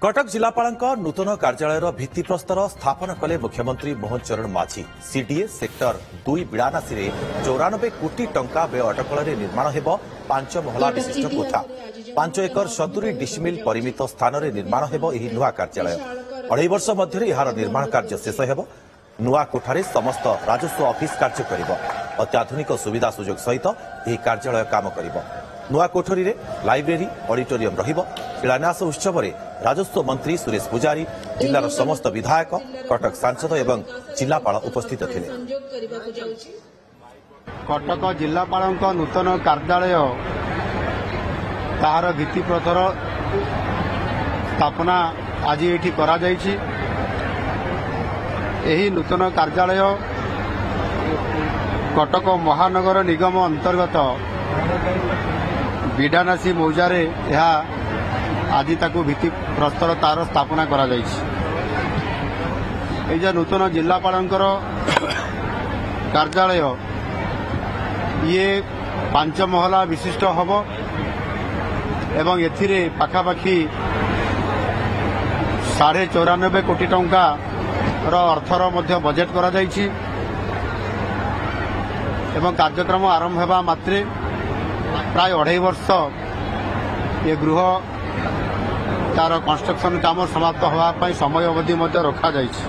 कटक जिलापाल नूतन कार्यालय भित्तिप्रस्तर स्थापन कले मुख्यमंत्री मोहन चरण माझी। सीडीए सेक्टर 2 बिड़ानासी 94 कोटी टंका व्यय अटकल निर्माण हेब 5 महला विशिष्ट कोठा। 5 एकर 70 डिसमिल परिमित स्थान में निर्माण हेब एही नुआ कार्यालय। 2.5 वर्ष मध्य यार निर्माण कार्य शेष हेब। नुआ कोठारे समस्त राजस्व ऑफिस कार्य करिब। अत्याधुनिक सुविधा सुजोग सहित यह कार्यालय काम करिब। नुआ कोठरी रे लाइब्रेरी ऑडिटोरियम रहिब। शिलान्यास उत्सव में राजस्व मंत्री सुरेश पुजारी, जिलार समस्त विधायक, कटक सांसद एवं जिलापाल उपस्थित थिले। कटक जिलापाल नूतन कार्यालय ताहार भित्तिप्रस्तर स्थापना आज एठी करा जायछि। एही नूतन कार्यालय कटक महानगर निगम अंतर्गत बिडानासी मौजारे आज ताकू भित्ति प्रस्तर तार स्थापना करा जायछि। एजा नूतन जिलापालंकर कार्यालय ये 5 महला विशिष्ट हब एवं एथिरे पाखापाखि 94.5 कोटी टंका अर्थर मध्य बजेट करा जायछि एवं कार्यक्रम आरंभ हेबा मात्रे प्राय 2.5 वर्ष ये गृह तार कंस्ट्रक्शन काम समाप्त होगा समय अवधि रखा जायछि।